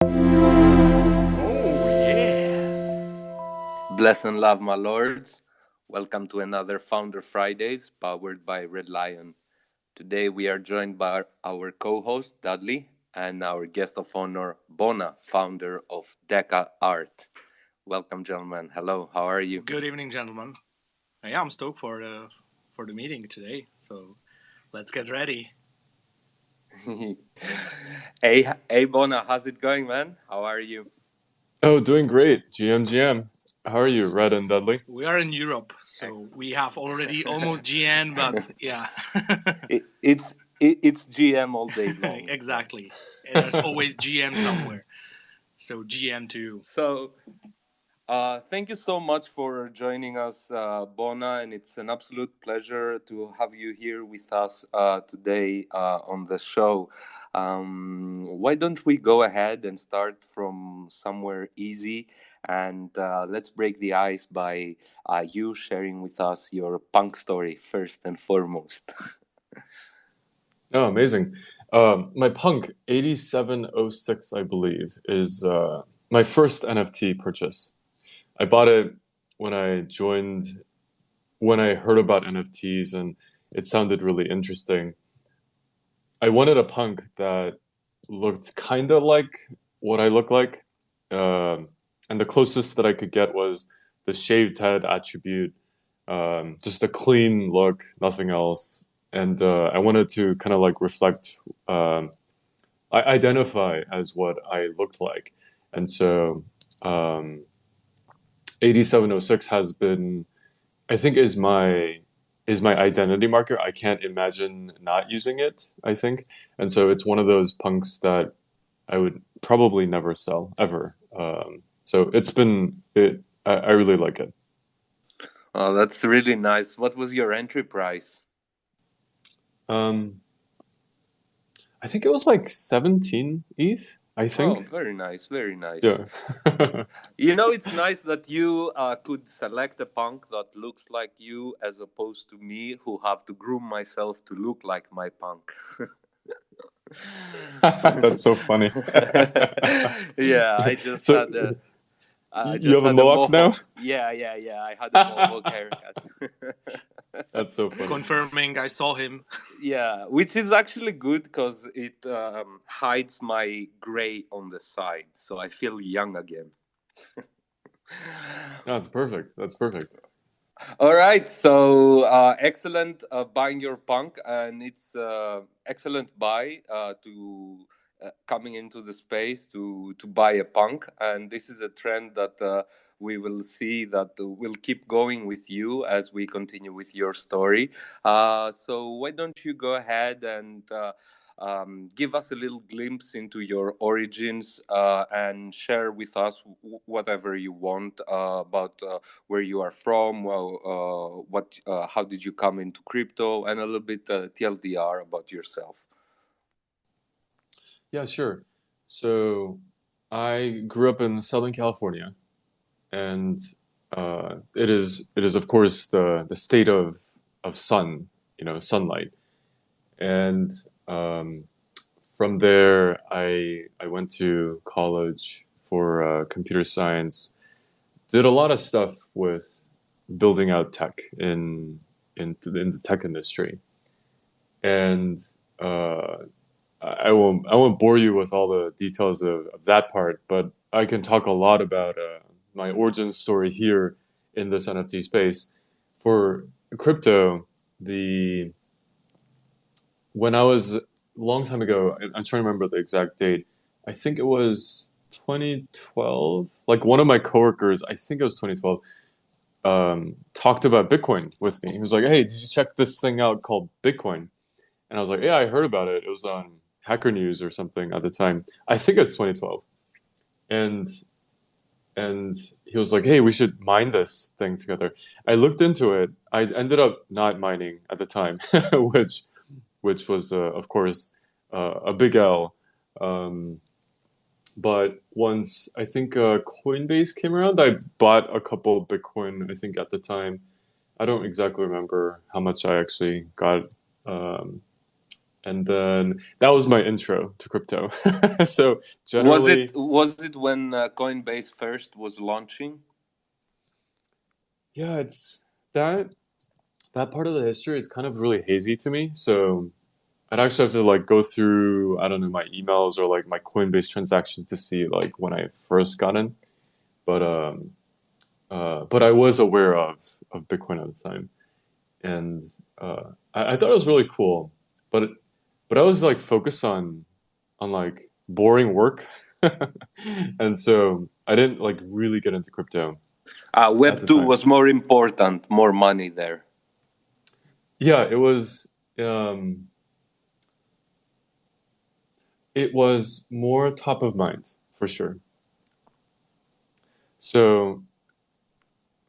Oh, yeah. Bless and love, my lords. Welcome to another Founder Fridays powered by Red Lion. Today we are joined by our co host, Dudley, and our guest of honor, Bona, founder of Deca Art. Welcome, gentlemen. Hello, how are you? Good evening, gentlemen. Yeah, I'm stoked for the meeting today. So let's get ready. Hey, Bona, how's it going, man? How are you? Oh, doing great. GM. How are you, Red and Dudley? We are in Europe, so we have already almost GN, but yeah, It's GM all day long. exactly. There's always GM somewhere. So GM to So, thank you so much for joining us, Bona, and it's an absolute pleasure to have you here with us today on the show. Why don't we go ahead and start from somewhere easy, and let's break the ice by you sharing with us your punk story first and foremost. Oh, amazing. My punk 8706, I believe, is my first NFT purchase. I bought it when when I heard about NFTs and it sounded really interesting. I wanted a punk that looked kind of like what I look like. Um, and the closest that I could get was the shaved head attribute, just a clean look, nothing else. And I wanted to kind of like reflect, I identify as what I looked like. And so um, 8706 has been, I think, is my identity marker. I can't imagine not using it, I think. And so it's one of those punks that I would probably never sell ever. So I really like it. Oh, that's really nice. What was your entry price? Um, I think it was like 17 ETH, I Oh, think. very nice, very nice. Yeah. You know, it's nice that you could select a punk that looks like you as opposed to me, who have to groom myself to look like my punk. That's so funny. Yeah, I just So had a. I you just have a had a mohawk now? mohawk. Yeah. I had a mohawk haircut. That's so funny. confirming. I saw him. Yeah, which is actually good because it hides my gray on the side, so I feel young again. That's perfect. That's perfect. All right, so excellent buying your punk, and it's excellent buy to coming into the space to buy a punk, and this is a trend that we will see that will keep going with you as we continue with your story. So why don't you go ahead and give us a little glimpse into your origins and share with us whatever you want about where you are from, well, how did you come into crypto, and a little bit TLDR about yourself. Yeah, sure. So I grew up in Southern California, and it is of course the state of sun, sunlight. And um, from there, I went to college for computer science. Did a lot of stuff with building out tech in the tech industry, and uh, I won't bore you with all the details of that part, but I can talk a lot about my origin story here in this NFT space. For crypto, the when I was a long time ago, I'm trying to remember the exact date. I think it was 2012. Like one of my coworkers, I think it was 2012, talked about Bitcoin with me. He was like, "Hey, did you check this thing out called Bitcoin?" And I was like, "Yeah, I heard about it. It was on Hacker News or something at the time. I think it's 2012." And and he was like, "Hey, we should mine this thing together." I looked into it. I ended up not mining at the time, which was of course a big L. Um, but once I think Coinbase came around, I bought a couple Bitcoin. I think at the time, I don't exactly remember how much I actually got. Um, And then that was my intro to crypto. So Was generally, it when Coinbase first was launching? yeah, it's that part of the history is kind of really hazy to me. So I'd actually have to like go through, I don't know, my emails or like my Coinbase transactions to see like when I first got in. But but I was aware of Bitcoin at the time, and I thought it was really cool. But but I was like focused on like boring work, and so I didn't like really get into crypto at Web the 2 time. was more important, more money there. Yeah, it was. It was more top of mind for sure. So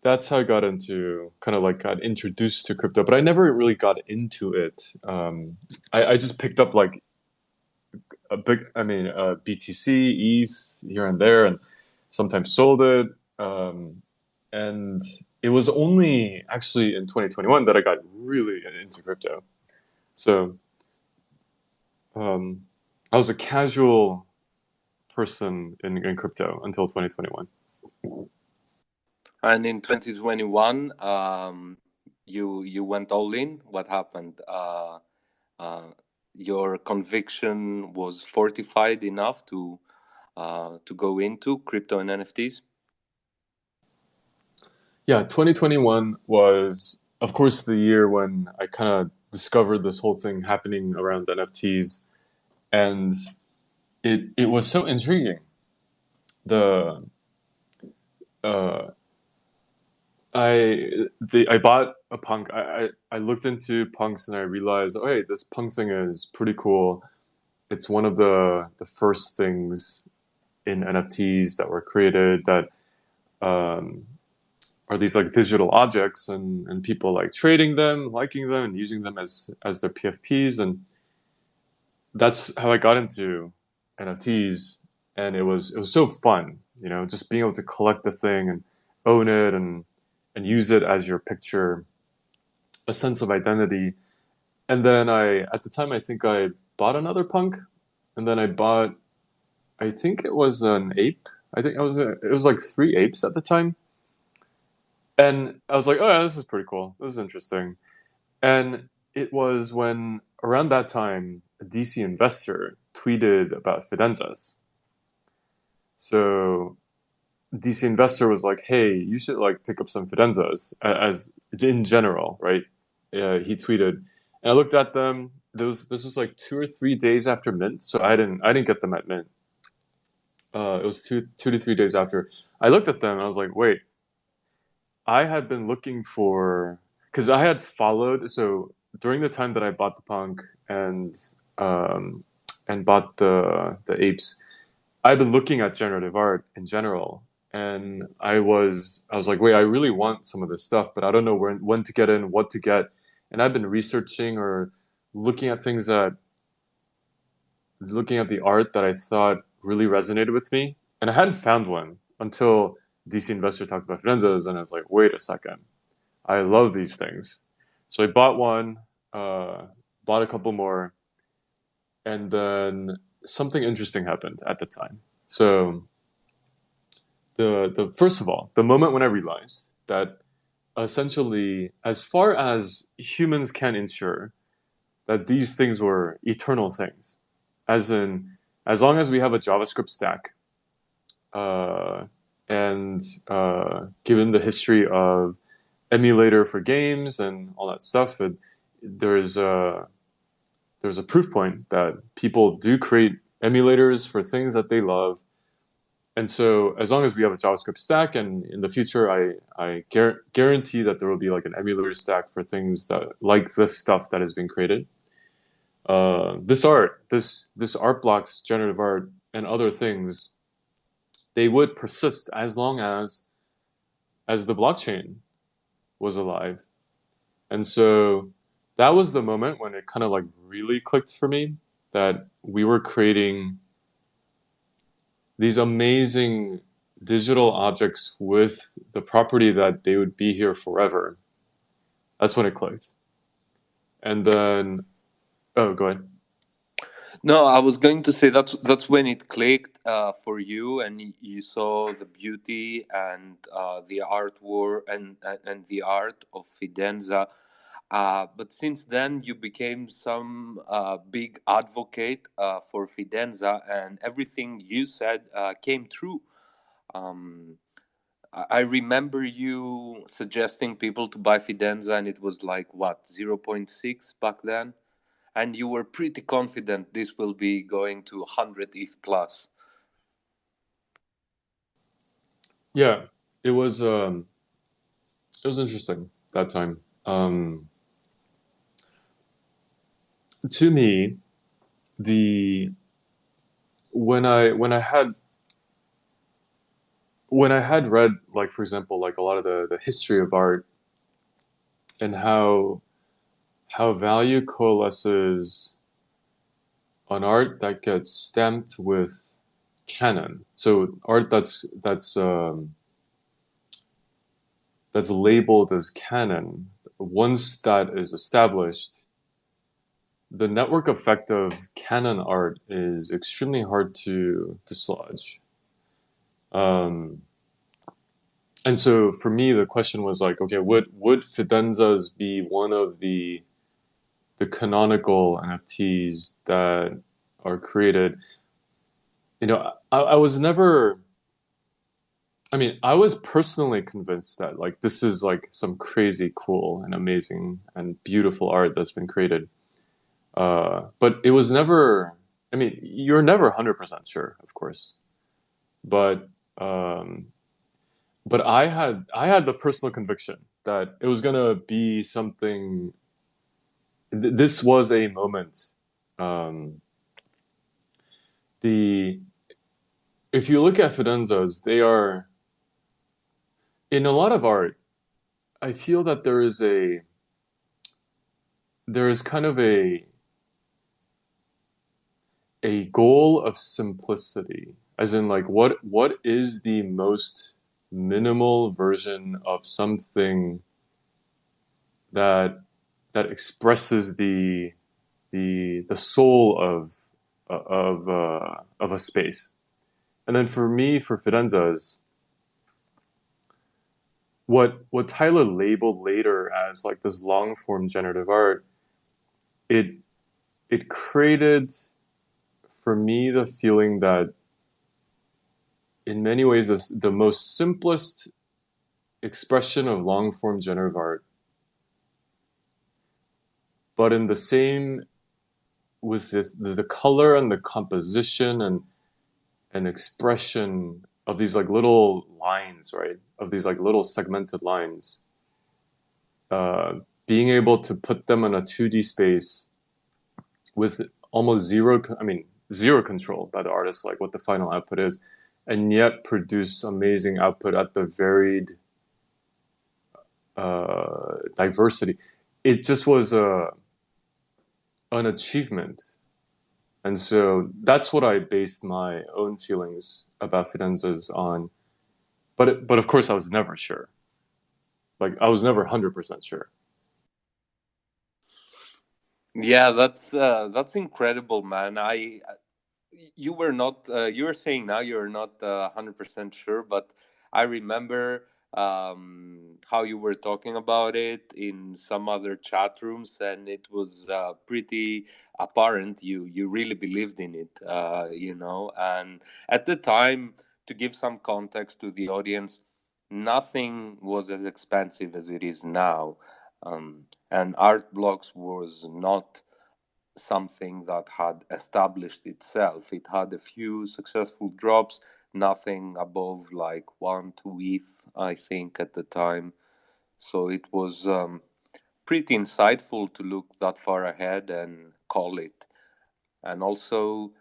that's how I got into kind of like got introduced to crypto, but I never really got into it. I just picked up like BTC, ETH here and there, and sometimes sold it. And it was only actually in 2021 that I got really into crypto. So I was a casual person in crypto until 2021. And in 2021, you went all in. What happened? Your conviction was fortified enough to go into crypto and NFTs. Yeah, 2021 was, of course, the year when I kind of discovered this whole thing happening around NFTs, and it was so intriguing. The uh, I bought a punk. I looked into punks and I realized, oh hey, this punk thing is pretty cool. It's one of the first things in NFTs that were created that um, are these like digital objects, and people like trading them, liking them, and using them as their PFPs, and that's how I got into NFTs, and it was so fun, just being able to collect the thing and own it and use it as your picture, a sense of identity. And then at the time, I think I bought another punk, and then I think it was an ape. I think it was like three apes at the time, and I was like, oh yeah, this is pretty cool. This is interesting. And it was when around that time, a DC investor tweeted about Fidenzas. So DC investor was like, "Hey, you should like pick up some Fidenzas as in general, right?" He tweeted, and I looked at them. This was like 2 or 3 days after mint, so I didn't get them at mint. It was two to 3 days after. I looked at them and I was like, "Wait, I had been looking for because I had followed so during the time that I bought the punk um, and bought the apes, I'd been looking at generative art in general, and I was like, wait, I really want some of this stuff, but I don't know when to get in, what to get, and I've been researching or looking at things that looking at the art that I thought really resonated with me, and I hadn't found one until DC Investor talked about Fidenzas, and I was like, wait a second, I love these things. So I bought one, bought a couple more, and then something interesting happened at the time. So the first of all, the moment when I realized that essentially, as far as humans can ensure that these things were eternal things, as in, as long as we have a JavaScript stack, uh, and given the history of emulator for games and all that stuff, there's a there's a proof point that people do create emulators for things that they love. And so, as long as we have a JavaScript stack, and in the future, I guarantee that there will be like an emulator stack for things that like this stuff that has been created. This art blocks, generative art, and other things, they would persist as long as the blockchain was alive. And so that was the moment when it kind of like really clicked for me that we were creating these amazing digital objects with the property that they would be here forever. That's when it clicked. And then, oh, go ahead. No, I was going to say that's when it clicked for you, and you saw the beauty and the artwork and the art of Fidenza. But since then, you became some big advocate for Fidenza, and everything you said came true. Um, I remember you suggesting people to buy Fidenza, and it was like what 0.6 back then, and you were pretty confident this will be going to 100 ETH plus. Yeah, it was interesting that time. To me, the when I had read, like, for example, like a lot of the history of art and how value coalesces on art that gets stamped with canon. So art that's labeled as canon. Once that is established, the network effect of canon art is extremely hard to dislodge. Um, and so for me, the question was like, okay, would Fidenzas be one of the canonical NFTs that are created? You know, I was never. I mean, I was personally convinced that like this is like some crazy cool and amazing and beautiful art that's been created. But it was never. I mean, you're never 100% sure, of course. But um, but I had the personal conviction that it was gonna be something. This was a moment. Um, the If you look at Fidenzas, they are in a lot of art. I feel that there is kind of a goal of simplicity, as in like what is the most minimal version of something that expresses the soul of a space. And then for me, for Fidenzas, what Tyler labeled later as like this long form generative art, it created for me the feeling that in many ways the most simplest expression of long form generative art, but in the same with the color and the composition and expression of these like little lines, right? Of these like little segmented lines, uh, being able to put them in a 2D space with almost zero, I mean, zero control by the artist, like what the final output is, and yet produce amazing output at the varied diversity. It just was an achievement. And so that's what I based my own feelings about Fidenzas on. But of course, I was never sure. Like, I was never 100% sure. Yeah, that's incredible, man. You were not you were saying now you're not 100% sure, but I remember how you were talking about it in some other chat rooms, and it was pretty apparent you really believed in it, and at the time, to give some context to the audience, nothing was as expensive as it is now. And art blocks was not something that had established itself. It had a few successful drops, nothing above like 1, 2 ETH, I think, at the time. So it was pretty insightful to look that far ahead and call it. And also,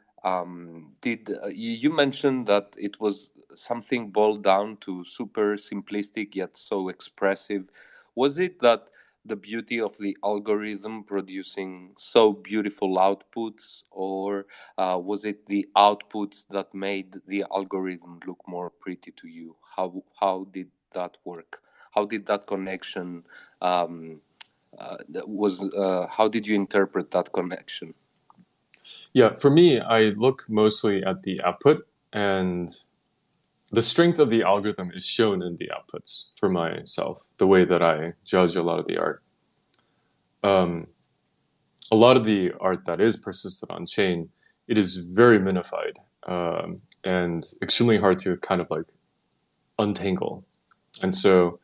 did you mentioned that it was something boiled down to super simplistic yet so expressive? Was it that the beauty of the algorithm producing so beautiful outputs, or was it the outputs that made the algorithm look more pretty to you? How did that work? How did that connection was? How did you interpret that connection? Yeah, for me, I look mostly at the output, and the strength of the algorithm is shown in the outputs for myself, the way that I judge a lot of the art. Um, a lot of the art that is persisted on chain, it is very minified, and extremely hard to kind of like untangle. And so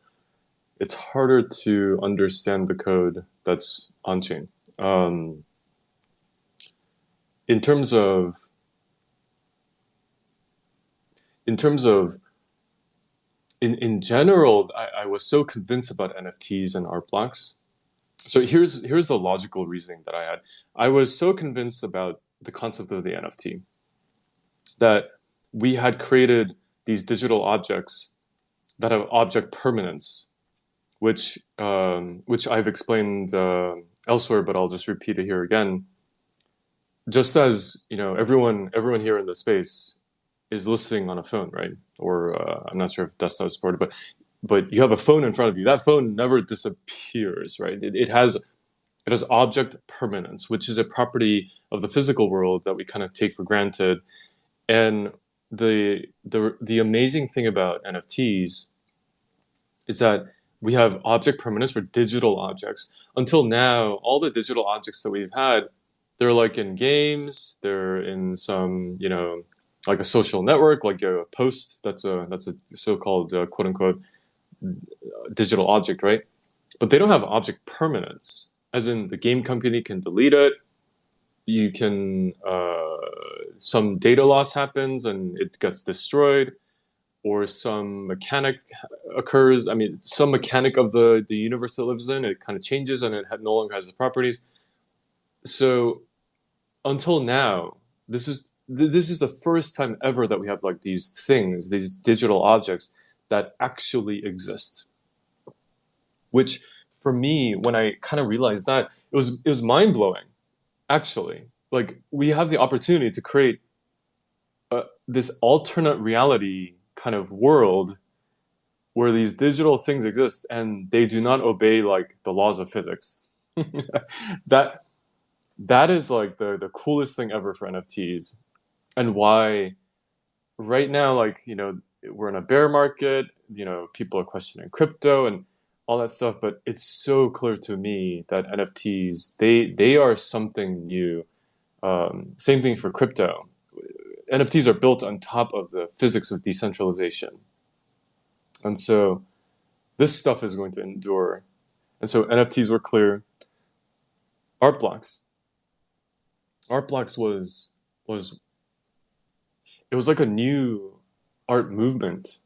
it's harder to understand the code that's on chain. In terms of in terms of in general, I was so convinced about NFTs and art blocks. So here's the logical reasoning that I had. I was so convinced about the concept of the NFT that we had created these digital objects that have object permanence, which I've explained elsewhere, but I'll just repeat it here again. Just as everyone here in the space is listening on a phone, right? Or I'm not sure if desktop is supported, but you have a phone in front of you. That phone never disappears, right? It has object permanence, which is a property of the physical world that we kind of take for granted. And the amazing thing about NFTs is that we have object permanence for digital objects. Until now, all the digital objects that we've had, they're like in games, they're in some, like a social network, like a post. That's a so-called quote unquote digital object, right? But they don't have object permanence, as in the game company can delete it. You can some data loss happens and it gets destroyed, or some mechanic occurs. I mean, some mechanic of the universe it lives in, it kind of changes and it no longer has the properties. So until now, this is the first time ever that we have like these things, these digital objects that actually exist. Which for me, when I kind of realized that, it was mind blowing. Actually, like we have the opportunity to create this alternate reality kind of world where these digital things exist and they do not obey like the laws of physics. that is like the coolest thing ever for NFTs, and why right now, like, we're in a bear market, people are questioning crypto and all that stuff, but it's so clear to me that NFTs, they are something new. Same thing for crypto. NFTs are built on top of the physics of decentralization. And so this stuff is going to endure. And so NFTs were clear. Art blocks. Art blocks was it was like a new art movement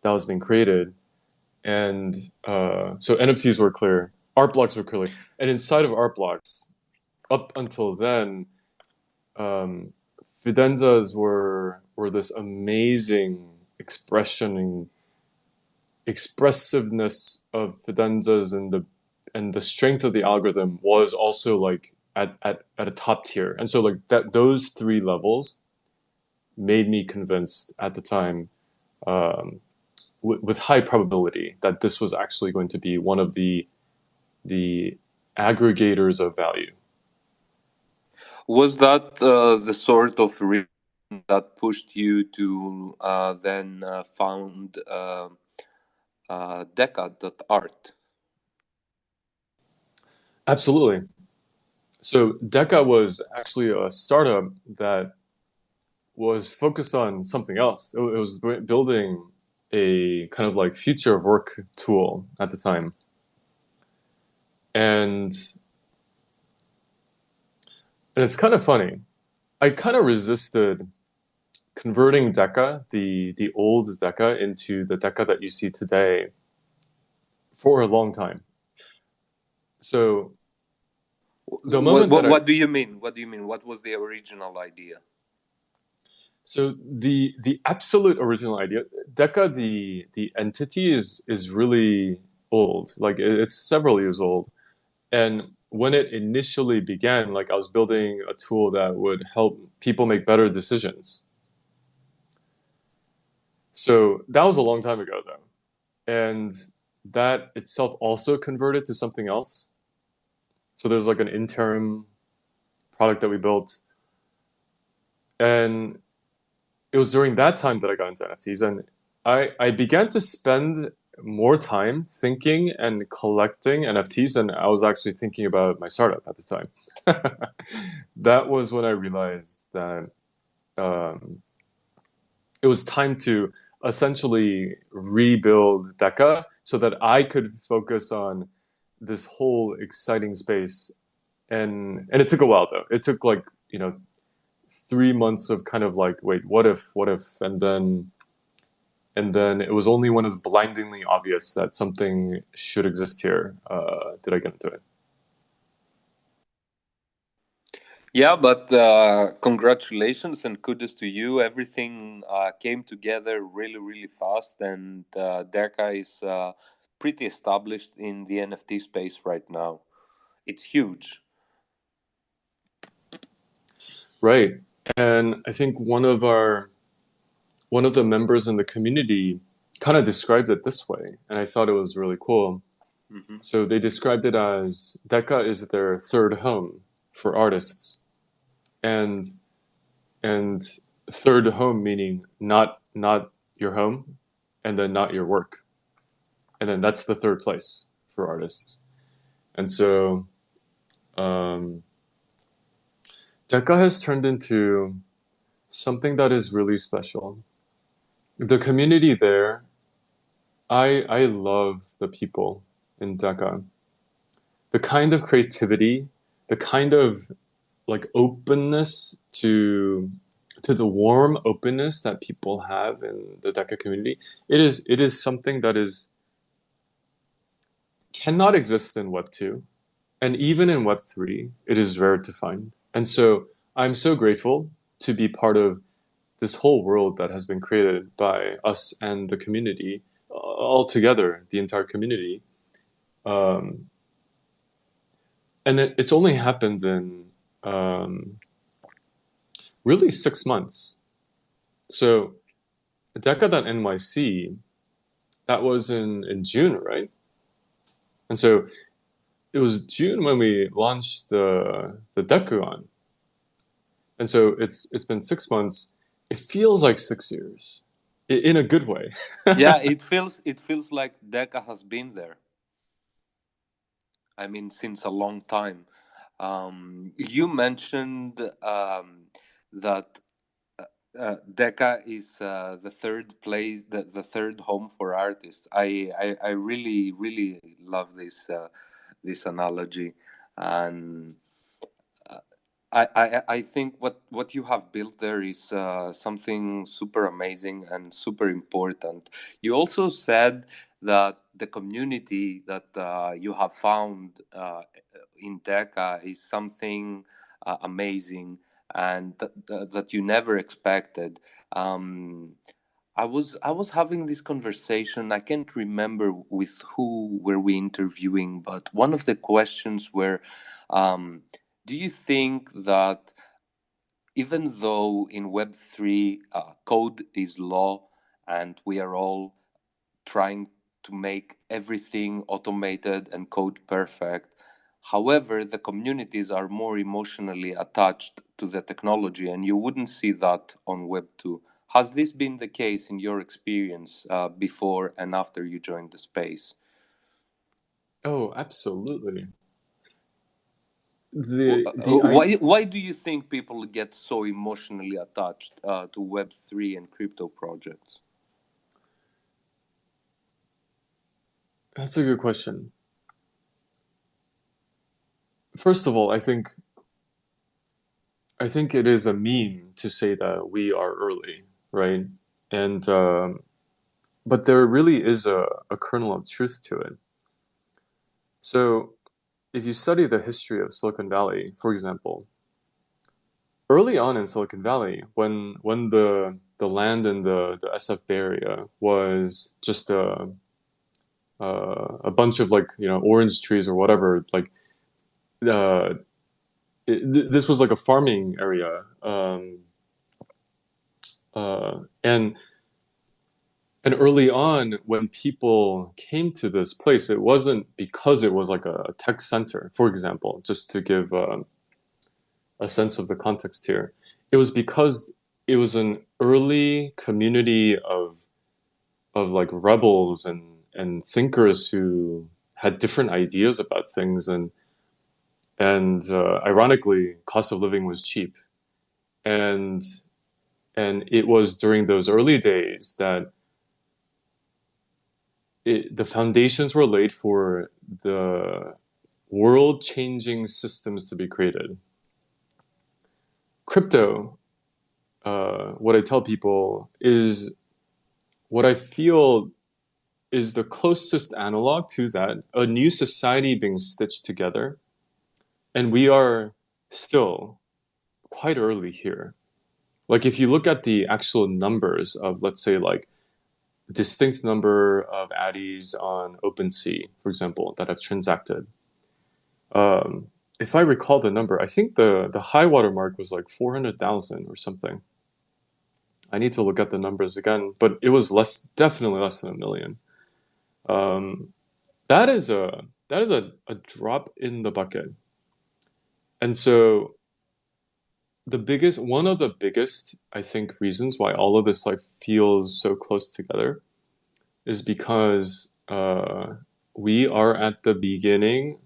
that was being created. And so NFTs were clear. Art blocks were clear. And inside of art blocks, up until then, Fidenzas were this amazing expressiveness of Fidenzas, and the strength of the algorithm was also like at a top tier. And so like those three levels made me convinced at the time, with high probability, that this was actually going to be one of the aggregators of value. Was that the sort of reason that pushed you to then found Deca.art? Absolutely. So Deca was actually a startup that was focused on something else. It was building a kind of like future of work tool at the time. And it's kind of funny. I kind of resisted converting Deca, the old Deca, into the Deca that you see today for a long time. So the moment what do you mean? What do you mean? What was the original idea? So the absolute original idea, Deca, the entity is really old. Like it's several years old. And when it initially began, like I was building a tool that would help people make better decisions. So that was a long time ago, though. And that itself also converted to something else. So there's like an interim product that we built. And it was during that time that I got into NFTs, and I began to spend more time thinking and collecting NFTs than I was actually thinking about my startup at the time. That was when I realized that it was time to essentially rebuild Deca so that I could focus on this whole exciting space. And it took a while though. It took 3 months of kind of like, wait, what if, and then it was only when it was blindingly obvious that something should exist here did I get into it. Yeah, but congratulations and kudos to you. Everything came together really, really fast, and Deca is pretty established in the NFT space right now. It's huge. Right. And I think one of the members in the community kind of described it this way, and I thought it was really cool. Mhm. So they described it as Deca is their third home for artists, and third home meaning not your home, and then not your work, and then that's the third place for artists. And so Deca has turned into something that is really special. The community there, I love the people in Deca. The kind of creativity, the kind of like openness to the warm openness that people have in the Deca community. It is something that cannot exist in Web 2. And even in Web 3, it is rare to find. And so I'm so grateful to be part of this whole world that has been created by us and the community, all together, the entire community. And it's only happened in really 6 months. So Deca.nyc, that was in June, right? And so it was June when we launched the Decuon. And so it's been 6 months. It feels like 6 years, in a good way. Yeah, it feels like Deca has been there. I mean, since a long time. You mentioned that Deca is the third place, the third home for artists. I really, really love this analogy, and I think what you have built there is something super amazing and super important. You also said that the community that you have found in Deca is something amazing and that you never expected. Um, I was having this conversation. I can't remember with who were we interviewing, but one of the questions were, um, do you think that even though in Web3 code is law and we are all trying to make everything automated and code perfect, however, the communities are more emotionally attached to the technology, and you wouldn't see that on Web2. Has this been the case in your experience before and after you joined the space? Oh, absolutely. Why do you think people get so emotionally attached to Web3 and crypto projects? That's a good question. First of all, I think it is a meme to say that we are early, right? And but there really is a kernel of truth to it. So if you study the history of Silicon Valley, for example, early on in Silicon Valley, when the land in the SF Bay Area was just a bunch of orange trees or whatever, uh, this was like a farming area, and early on, when people came to this place, it wasn't because it was like a tech center, for example, just to give a sense of the context here, it was because it was an early community of like rebels and thinkers who had different ideas about things, and ironically, cost of living was cheap, and it was during those early days that the foundations were laid for the world-changing systems to be created. Crypto, what I tell people is what I feel is the closest analog to that, a new society being stitched together. And we are still quite early here. Like if you look at the actual numbers of, let's say, like distinct number of addies on OpenSea, for example, that have transacted. If I recall the number, I think the high water mark was like 400,000 or something. I need to look at the numbers again, but it was definitely less than a million. Um, that is a drop in the bucket. And so one of the biggest, I think, reasons why all of this like feels so close together is because we are at the beginning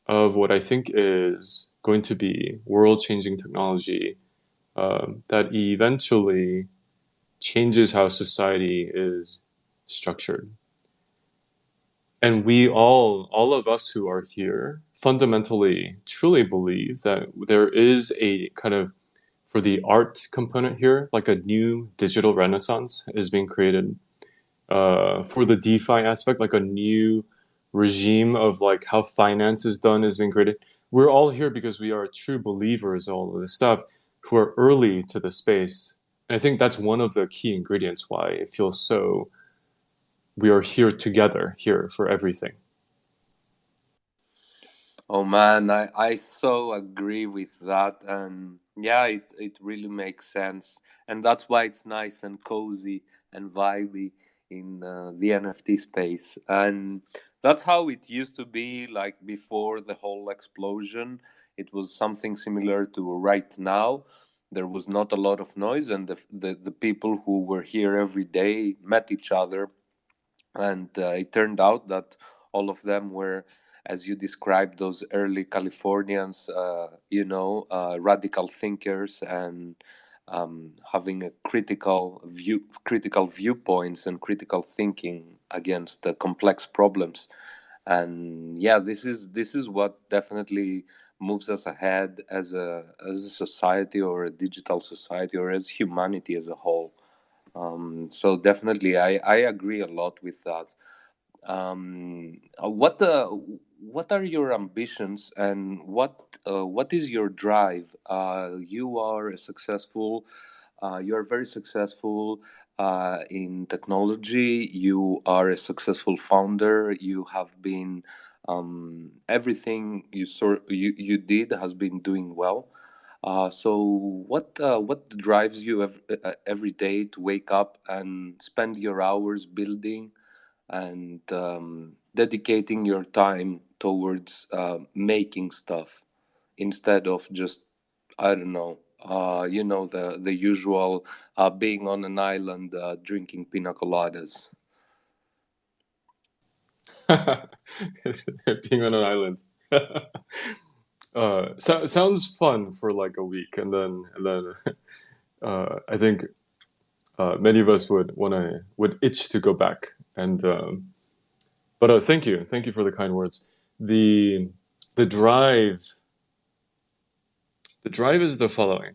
of what I think is going to be world-changing technology that eventually changes how society is structured. And we all of us who are here, fundamentally, truly believe that there is a kind of, for the art component here, like a new digital renaissance is being created. For the DeFi aspect, like a new regime of like how finance is done is being created. We're all here because we are true believers, all of this stuff, who are early to the space. And I think that's one of the key ingredients why it feels so, we are here together here for everything. Oh man, I so agree with that, and yeah, it really makes sense, and that's why it's nice and cozy and vibey in the NFT space, and that's how it used to be like before the whole explosion. It was something similar to right now. There was not a lot of noise, and the people who were here every day met each other, and it turned out that all of them were, as you described, those early Californians, radical thinkers, and having a critical viewpoints and critical thinking against complex problems. And yeah, this is what definitely moves us ahead as a society, or a digital society, or as humanity as a whole. So definitely, I agree a lot with that. What are your ambitions, and what is your drive? You are very successful in technology. You are a successful founder. You have been everything you did has been doing well. So what drives you every day to wake up and spend your hours building and dedicating your time towards making stuff instead of just, I don't know, the usual being on an island drinking pina coladas. Being on an island. Sounds fun for like a week, and then I think many of us would itch to go back. And but thank you for the kind words. The the drive the drive is the following.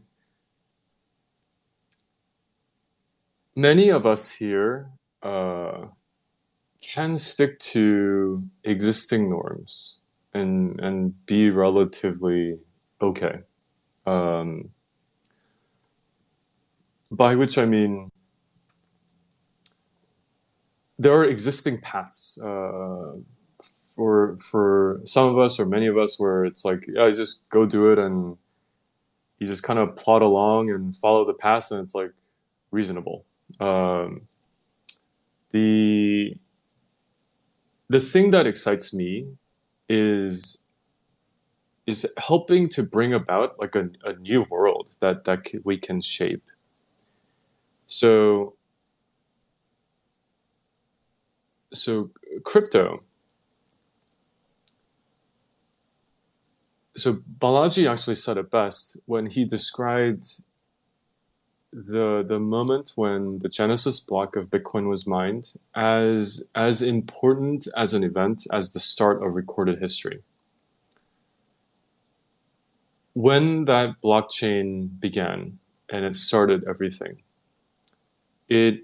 Many of us here can stick to existing norms and be relatively okay. Um, by which I mean there are existing paths for some of us or many of us where it's like, yeah, you just go do it, and you just kind of plod along and follow the path, and it's like reasonable. Um, the the thing that excites me is is helping to bring about like a new world that we can shape. So crypto. So Balaji actually said it best when he described the moment when the Genesis block of Bitcoin was mined as important as an event as the start of recorded history. When that blockchain began and it started everything, it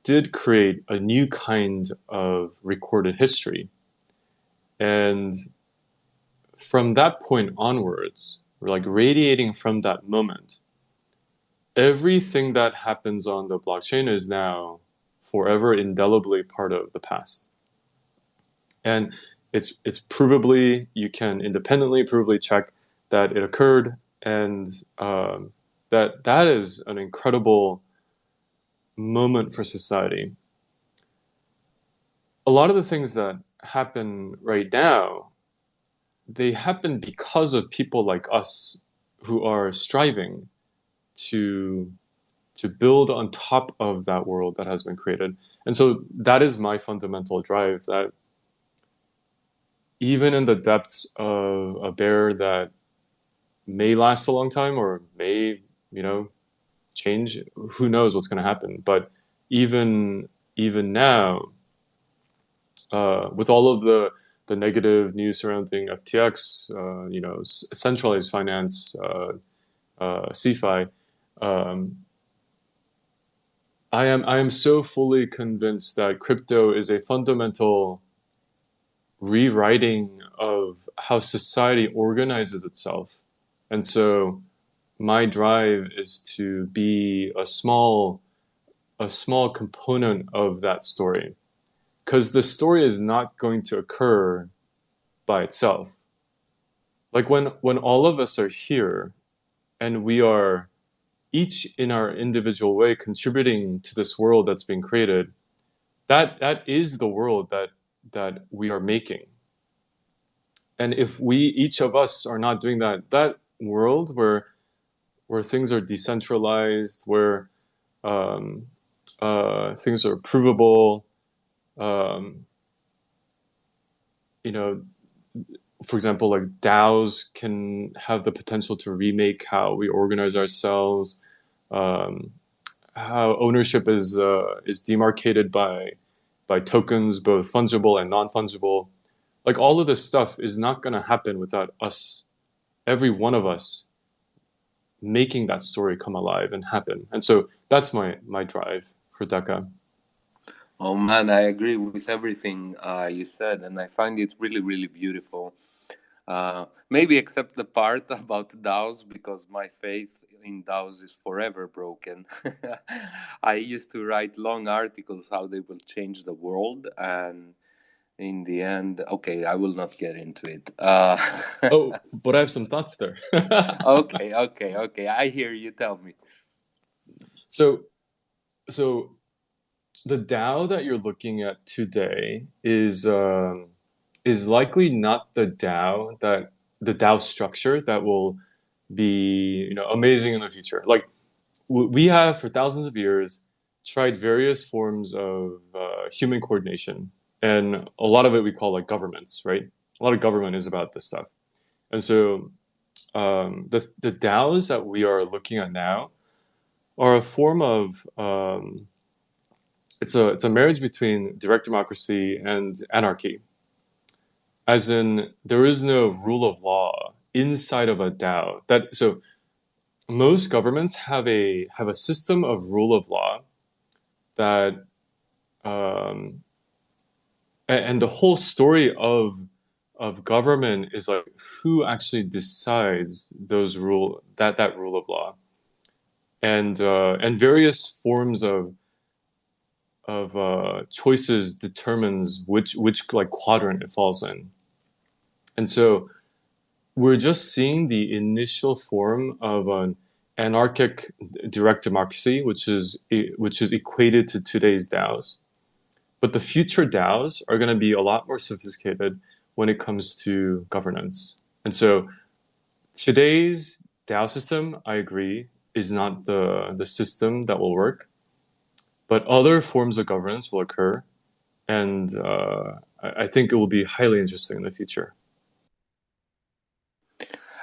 did create a new kind of recorded history. And from that point onwards, like radiating from that moment, everything that happens on the blockchain is now forever indelibly part of the past. And it's provably, you can independently provably check that it occurred, and that is an incredible moment for society. A lot of the things that happen right now, they happen because of people like us who are striving to build on top of that world that has been created. And so that is my fundamental drive, that even in the depths of a bear that may last a long time or may, change, who knows what's going to happen. But even now, with all of the negative news surrounding FTX, centralized finance, CeFi, I am so fully convinced that crypto is a fundamental rewriting of how society organizes itself. And so my drive is to be a small component of that story, because the story is not going to occur by itself. Like when all of us are here and we are each in our individual way contributing to this world that's being created, that is the world that we are making. And if we, each of us, are not doing that world where things are decentralized, where things are provable, for example, like DAOs can have the potential to remake how we organize ourselves, how ownership is demarcated by tokens, both fungible and non-fungible. Like all of this stuff is not going to happen without us, every one of us, making that story come alive and happen. And so that's my drive for Deca. Oh man, I agree with everything you said, and I find it really, really beautiful. Maybe except the part about DAOs, because my faith in DAOs is forever broken. I used to write long articles how they will change the world, and in the end, okay, I will not get into it. Oh, but I have some thoughts there. Okay. I hear you. Tell me. So the DAO that you're looking at today is likely not the DAO structure that will be amazing in the future. Like we have for thousands of years tried various forms of human coordination, and a lot of it we call like governments, right? A lot of government is about this stuff, and so the DAOs that we are looking at now are a form of it's a marriage between direct democracy and anarchy. As in, there is no rule of law inside of a DAO. So most governments have a system of rule of law that and the whole story of government is like who actually decides those that rule of law, and various forms of choices determines which like quadrant it falls in. And so we're just seeing the initial form of an anarchic direct democracy, which is equated to today's DAOs. But the future DAOs are going to be a lot more sophisticated when it comes to governance. And so today's DAO system, I agree, is not the system that will work, but other forms of governance will occur, and I think it will be highly interesting in the future.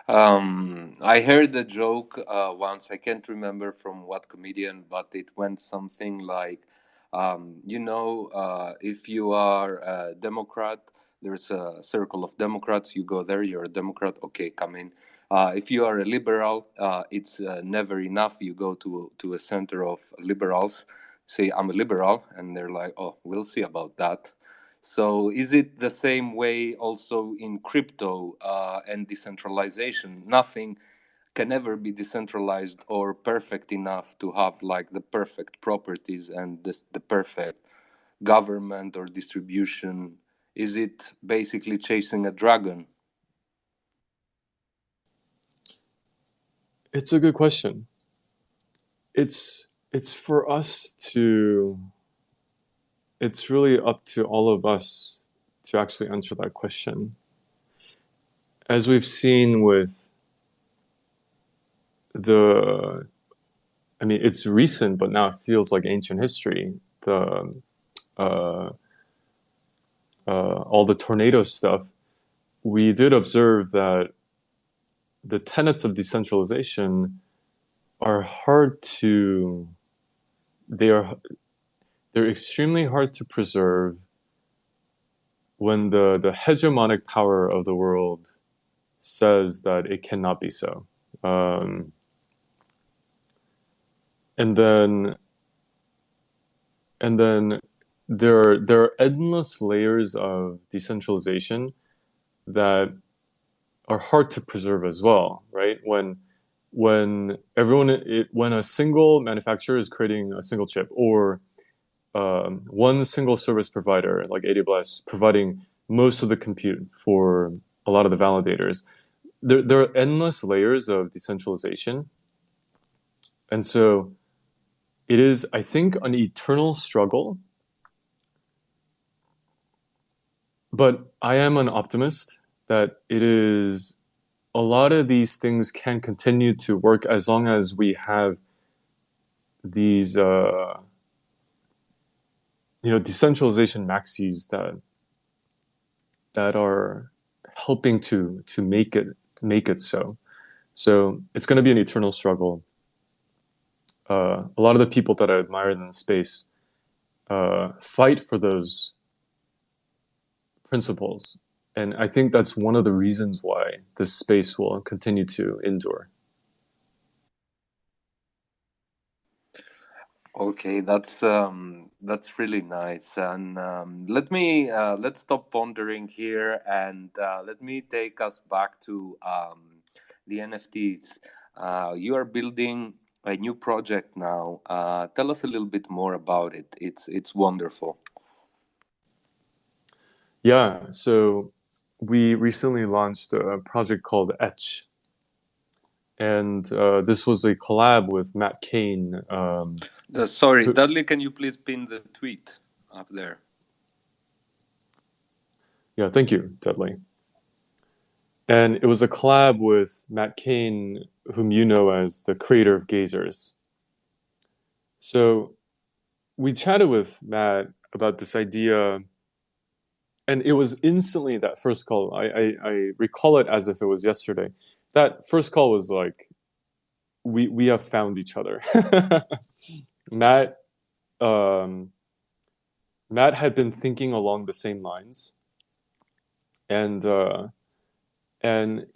I heard the joke once. I can't remember from what comedian, but it went something like, if you are a Democrat, there's a circle of Democrats. You go there, you're a Democrat. Okay, come in. If you are a liberal, it's never enough. You go to a center of liberals, say, I'm a liberal, and they're like, oh, we'll see about that. So is it the same way also in crypto and decentralization? Nothing can ever be decentralized or perfect enough to have like the perfect properties and the perfect government or distribution. Is it basically chasing a dragon? It's a good question. It's for us to. It's really up to all of us to actually answer that question. As we've seen with it's recent, but now it feels like ancient history. All the tornado stuff, we did observe that the tenets of decentralization are they're extremely hard to preserve when the hegemonic power of the world says that it cannot be so. And then there are endless layers of decentralization that are hard to preserve as well, right? When a single manufacturer is creating a single chip, or one single service provider like AWS providing most of the compute for a lot of the validators, there are endless layers of decentralization, and so it is, I think, an eternal struggle. But I am an optimist that it is a lot of these things can continue to work as long as we have these decentralization maxis that are helping to make it so. So it's going to be an eternal struggle. A lot of the people that I admire in the space fight for those principles. And I think that's one of the reasons why this space will continue to endure. Okay, that's really nice. And let's stop pondering here, and let me take us back to the NFTs. You are building a new project now. Tell us a little bit more about it. It's wonderful. Yeah, so we recently launched a project called Etch, and this was a collab with Matt Kane. Sorry, Dudley, can you please pin the tweet up there? Yeah, thank you, Dudley. And it was a collab with Matt Kane, whom you know as the creator of Gazers. So we chatted with Matt about this idea, and it was instantly that first call. I recall it as if it was yesterday. That first call was like, we have found each other. Matt had been thinking along the same lines, and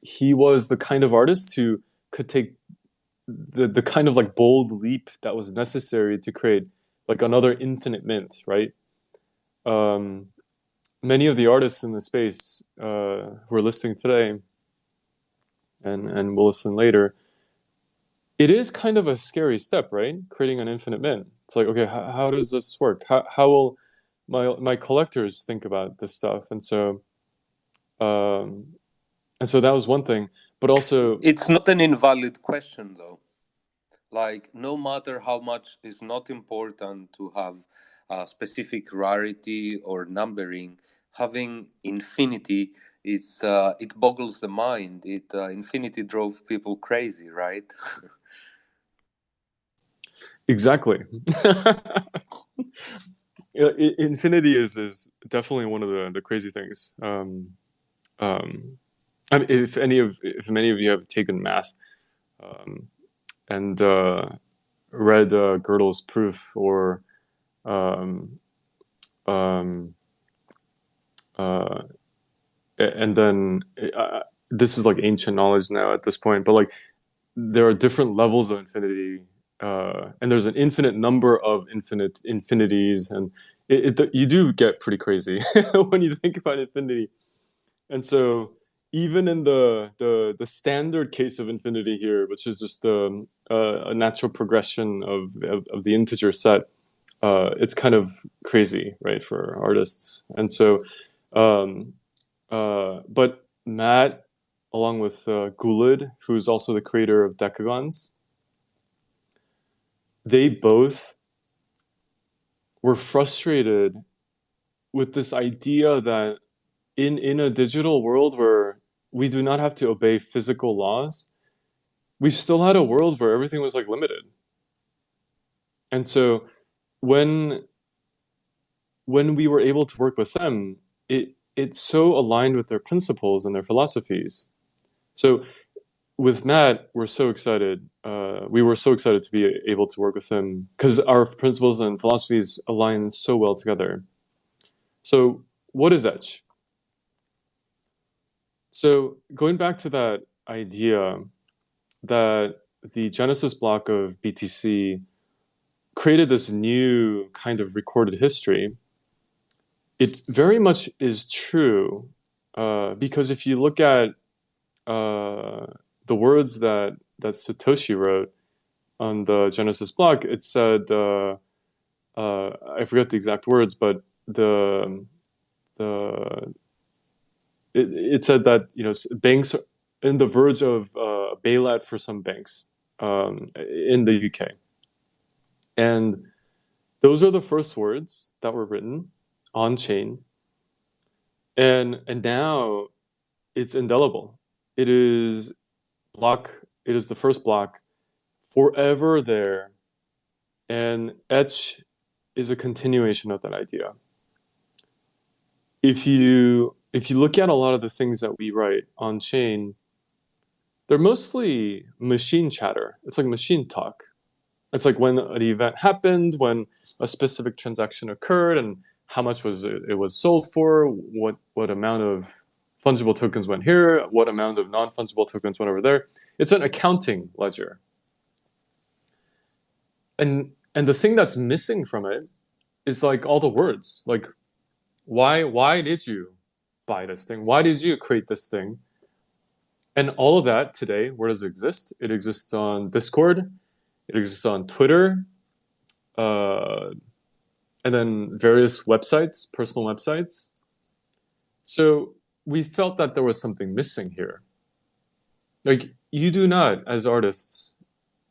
he was the kind of artist who could take the kind of like bold leap that was necessary to create like another infinite mint, right? Many of the artists in the space who are listening today and will listen later, it is kind of a scary step, right? Creating an infinite mint. It's like, okay, how does this work? How will my collectors think about this stuff? And so that was one thing, but also it's not an invalid question though. Like, no matter how much is not important to have a specific rarity or numbering, having infinity it boggles the mind. Infinity drove people crazy, right? Exactly. Infinity is definitely one of the crazy things. I mean, if many of you have taken math um, and read Gödel's proof, or um, um, uh, and then this is like ancient knowledge now at this point, but like there are different levels of infinity, and there's an infinite number of infinities, and you do get pretty crazy when you think about infinity. And so even in the standard case of infinity here, which is just a natural progression of the integer set, it's kind of crazy, right, for artists. And so, um, but Matt, along with Guled, who's also the creator of Decagons, they both were frustrated with this idea that in a digital world where we do not have to obey physical laws, we still had a world where everything was like limited. And so when we were able to work with them, it so aligned with their principles and their philosophies. So with Matt, we're so excited. We were so excited to be able to work with him because our principles and philosophies align so well together. So what is Etch? So going back to that idea that the Genesis block of BTC created this new kind of recorded history, it very much is true, because if you look at the words that Satoshi wrote on the Genesis block, it said, I forget the exact words, but it said that, you know, banks are in the verge of bailout for some banks in the UK, and those are the first words that were written on chain, and now it's indelible. It is block. It is the first block, forever there, and Etch is a continuation of that idea. If you look at a lot of the things that we write on chain, they're mostly machine chatter. It's like machine talk. It's like when an event happened, when a specific transaction occurred, and how much it was sold for, what amount of fungible tokens went here, what amount of non-fungible tokens went over there. It's an accounting ledger. And the thing that's missing from it is like all the words. Like, why did you buy this thing? Why did you create this thing? And all of that today, where does it exist? It exists on Discord. It exists on Twitter. And then various websites, personal websites. So we felt that there was something missing here. Like, you do not, as artists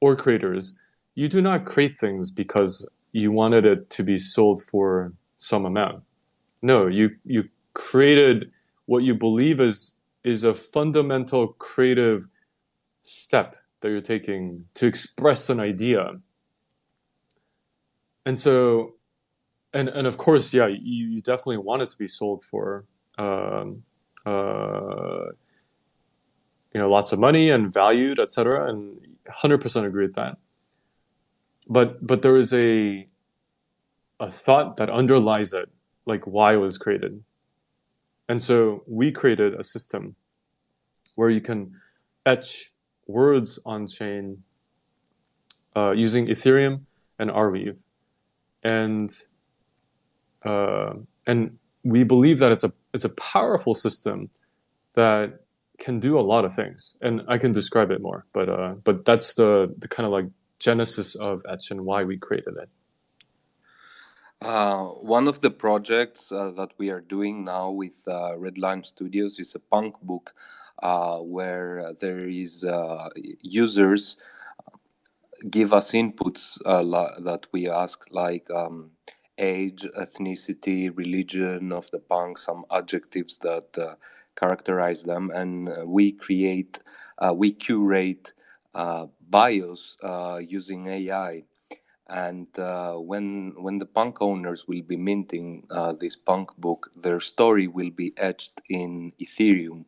or creators, you do not create things because you wanted it to be sold for some amount. No, you created what you believe is a fundamental creative step that you're taking to express an idea. And so, and of course, yeah, you definitely want it to be sold for lots of money and valued, etc. And 100% agree with that. But there is a thought that underlies it, like why it was created. And so we created a system where you can etch words on chain using Ethereum and Arweave, and we believe that it's a powerful system that can do a lot of things, and I can describe it more. But that's the kind of like genesis of Etch and why we created it. One of the projects that we are doing now with Red Lime Studios is a punk book where there is users give us inputs that we ask, like age, ethnicity, religion of the punk, some adjectives that characterize them, and we curate bios using AI. And when the punk owners will be minting this punk book, their story will be etched in Ethereum.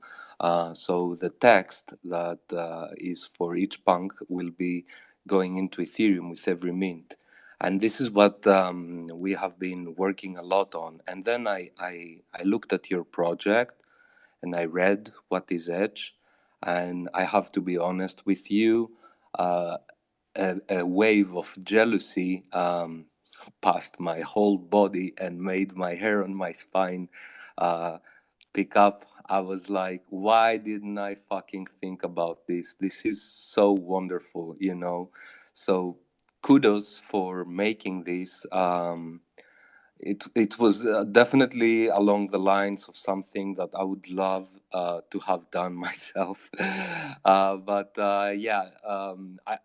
So the text that is for each punk will be going into Ethereum with every mint. And this is what we have been working a lot on. And then I looked at your project and I read what is Edge. And I have to be honest with you, a wave of jealousy passed my whole body and made my hair on my spine uh, pick up. I was like, why didn't I fucking think about this? This is so wonderful, you know? So kudos for making this. It was definitely along the lines of something that I would love to have done myself,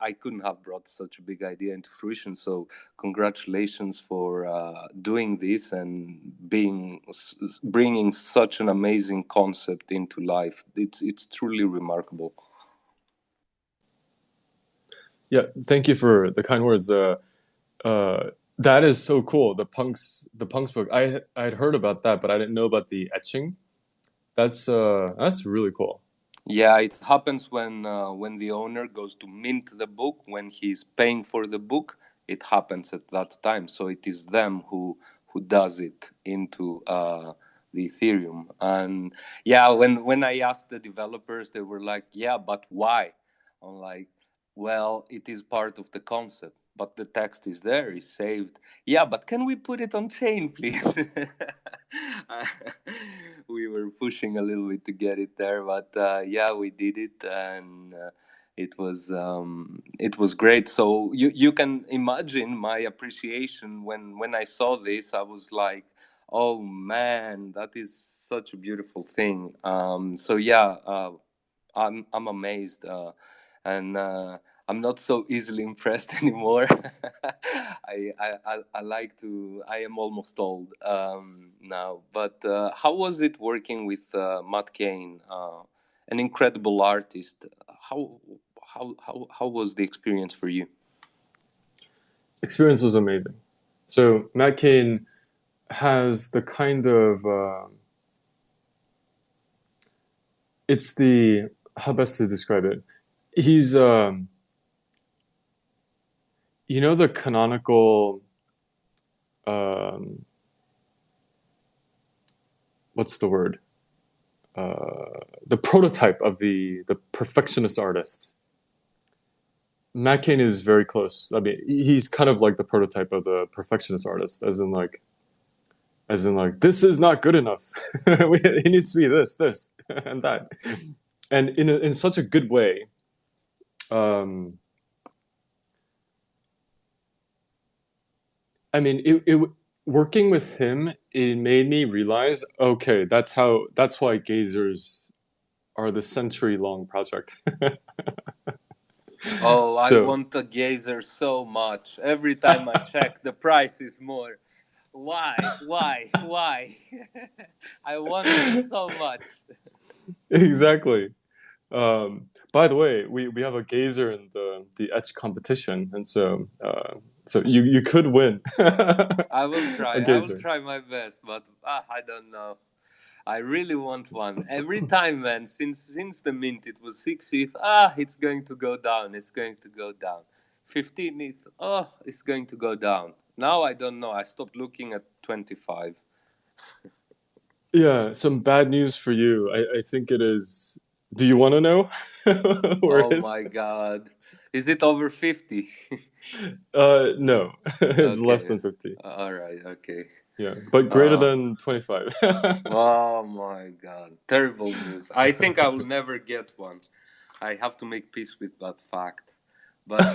I couldn't have brought such a big idea into fruition. So congratulations for doing this and bringing such an amazing concept into life. It's truly remarkable. Yeah, thank you for the kind words. That is so cool. The punks book. I'd heard about that, but I didn't know about the etching. That's really cool. Yeah, it happens when the owner goes to mint the book, when he's paying for the book. It happens at that time. So it is them who does it into the Ethereum. And yeah, when I asked the developers, they were like, "Yeah, but why?" I'm like, "Well, it is part of the concept, but the text is there, is saved. Yeah, but can we put it on chain, please?" We were pushing a little bit to get it there, but yeah, we did it, and it was great. So you can imagine my appreciation when I saw this. I was like, oh man, that is such a beautiful thing. So yeah, I'm amazed, and I'm not so easily impressed anymore. I like to. I am almost old now. But how was it working with Matt Kane, an incredible artist? How how was the experience for you? Experience was amazing. So Matt Kane has the kind of it's the how best to describe it. He's you know the canonical what's the word? The prototype of the perfectionist artist. Matt Kane is very close. I mean, he's kind of like the prototype of the perfectionist artist, as in like this is not good enough. It needs to be this, and that, and in such a good way. I mean, it working with him, it made me realize, okay, that's why Gazers are the century-long project. Oh, I So want a Gazer so much. Every time I check, the price is more. Why? Why? I want it so much. exactly. By the way, we have a Gazer in the etch competition, and so you could win I will try. a I will Gazer. try my best, but I don't know. I really want one. Every time, man, since the mint, it was 6 ETH. It's going to go down. It's going to go down. 15 ETH. Oh, it's going to go down. Now I don't know. I stopped looking at 25. Yeah, some bad news for you. I think it is. Do you want to know where it Oh is? my God. Is it over 50? No, it's less Okay. than 50. All right. Okay. Yeah, but greater Um, than 25. oh my God. Terrible news. I think I will never get one. I have to make peace with that fact. But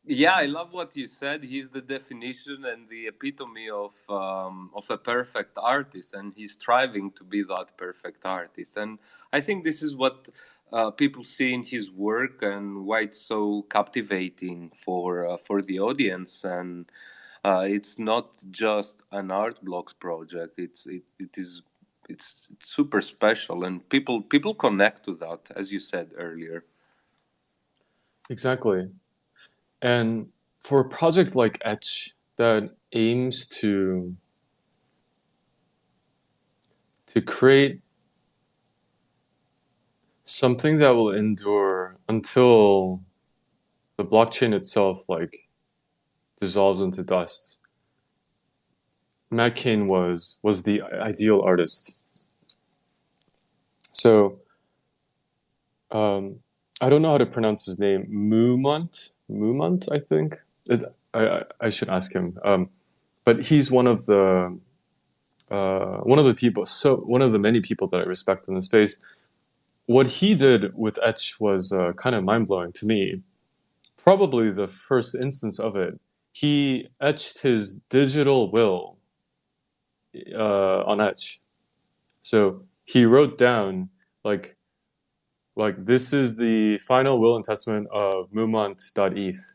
yeah, I love what you said. He's the definition and the epitome of a perfect artist, and he's striving to be that perfect artist. And I think this is what people see in his work, and why it's so captivating for the audience. And it's not just an art blocks project. It is it's super special, and people connect to that, as you said earlier. Exactly. And for a project like Etch that aims to create something that will endure until the blockchain itself like dissolves into dust, Matt Cain was the ideal artist. So I don't know how to pronounce his name. Mumont, I think. I should ask him. But he's one of the people. So one of the many people that I respect in the space. What he did with Etch was kind of mind blowing to me. Probably the first instance of it. He etched his digital will on Etch. So he wrote down like this is the final will and testament of Mumont.eth.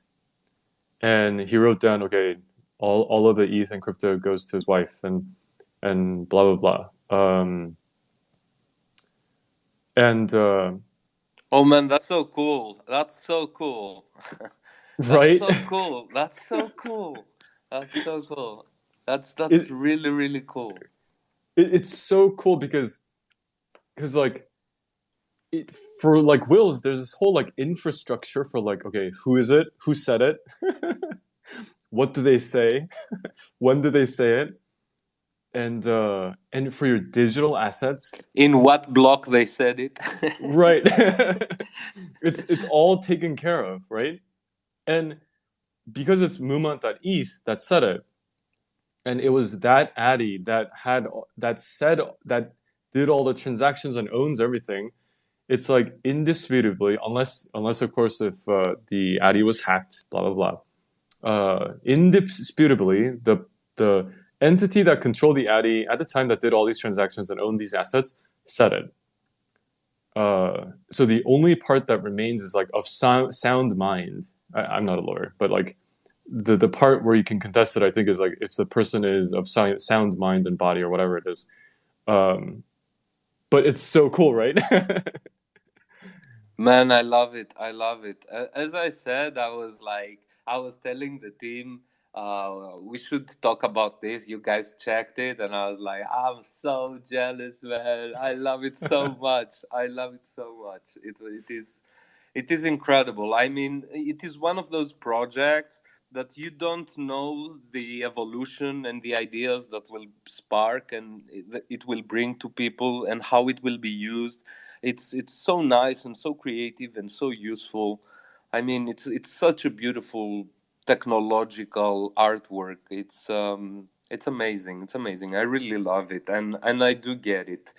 And he wrote down, okay, all of the ETH and crypto goes to his wife and blah blah blah. And Oh man, that's so cool. That's so cool. That's right, so cool. That's so cool. That's so cool. That's it, really really cool. it's so cool because like for like wills, there's this whole like infrastructure for like, okay, who is it? Who said it? What do they say? When do they say it? And for your digital assets, In what block they said it? right? It's all taken care of, right? And because it's Mumont.eth that said it, and it was that Addy that said that did all the transactions and owns everything. It's like indisputably, unless of course if the Addy was hacked, blah blah blah. Indisputably, the entity that controlled the Addy at the time that did all these transactions and owned these assets said it. So the only part that remains is like of sound mind. I'm not a lawyer, but like the part where you can contest it, I think, is like if the person is of sound mind and body or whatever it is. But it's so cool, right? Man, I love it. I love it. As I said, I was telling the team, we should talk about this. You guys checked it, and I was like, I'm so jealous, man. I love it so much. I love it so much. It is incredible. I mean, it is one of those projects that you don't know the evolution and the ideas that will spark and it will bring to people and how it will be used. It's so nice and so creative and so useful. I mean, it's such a beautiful technological artwork. It's amazing. It's amazing. I really love it, and I do get it.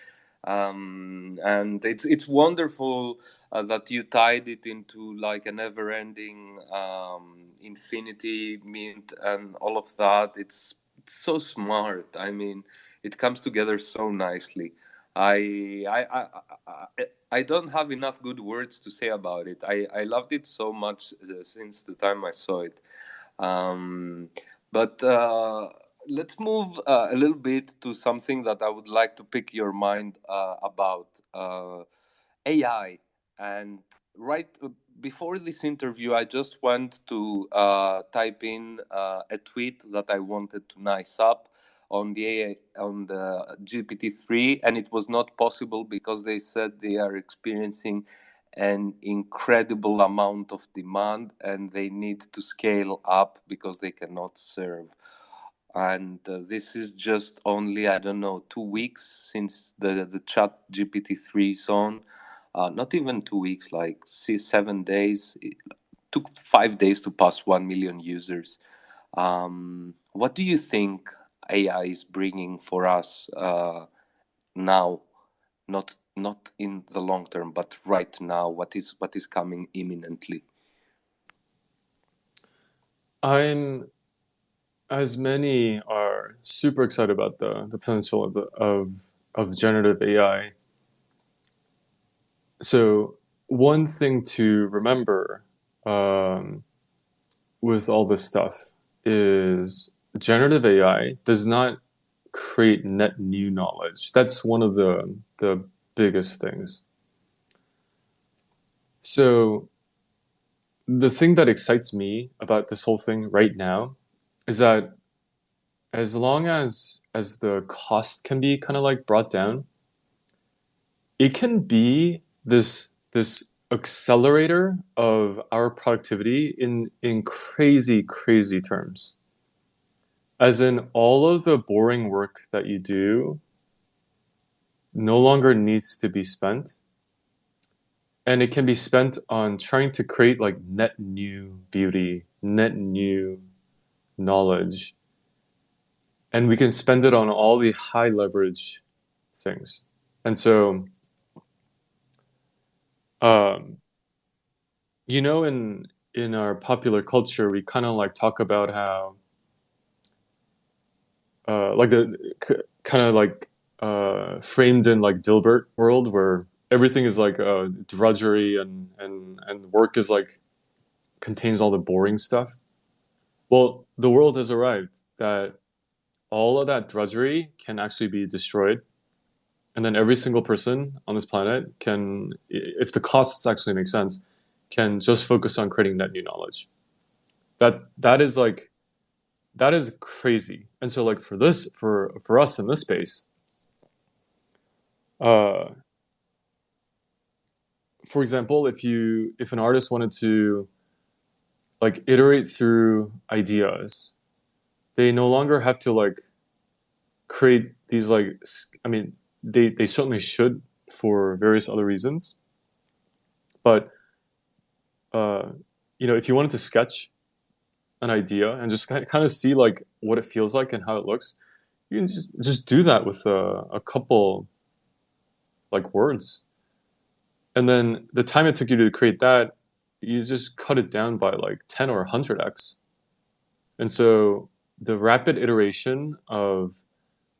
And it's wonderful that you tied it into like a never-ending infinity mint and all of that. It's so smart. I mean, it comes together so nicely. I I I I don't have enough good words to say about it. I loved it so much since the time I saw it. Um, but let's move a little bit to something that I would like to pick your mind about AI. And right before this interview, I just went to type in a tweet that I wanted to nice up on the on the GPT-3, and it was not possible because they said they are experiencing an incredible amount of demand and they need to scale up because they cannot serve. And this is just only, I don't know, 2 weeks since the chat GPT-3 is on. Not even 2 weeks, like 7 days. It took 5 days to pass 1 million users. What do you think AI is bringing for us now? Not in the long term, but right now. What is coming imminently? I'm as many are super excited about the potential of generative AI. So one thing to remember um, with all this stuff is generative AI does not create net new knowledge. That's one of the biggest things. So the thing that excites me about this whole thing right now is that as long as the cost can be kind of like brought down, it can be this accelerator of our productivity in crazy terms. As in, all of the boring work that you do no longer needs to be spent, and it can be spent on trying to create like net new beauty, net new knowledge, and we can spend it on all the high leverage things. And so, um, in our popular culture, we kind of like talk about how like the kind of like framed in like Dilbert world where everything is like drudgery and work is like contains all the boring stuff. Well, the world has arrived that all of that drudgery can actually be destroyed, and then every single person on this planet can, if the costs actually make sense, can just focus on creating net new knowledge. That is crazy. And so like for us in this space, for example, if an artist wanted to like iterate through ideas, they no longer have to like create these like, I mean, they certainly should for various other reasons, but if you wanted to sketch an idea and just kind of see like what it feels like and how it looks, you can just do that with a couple like words, and then the time it took you to create that, you just cut it down by like 10 or 100x. And so the rapid iteration of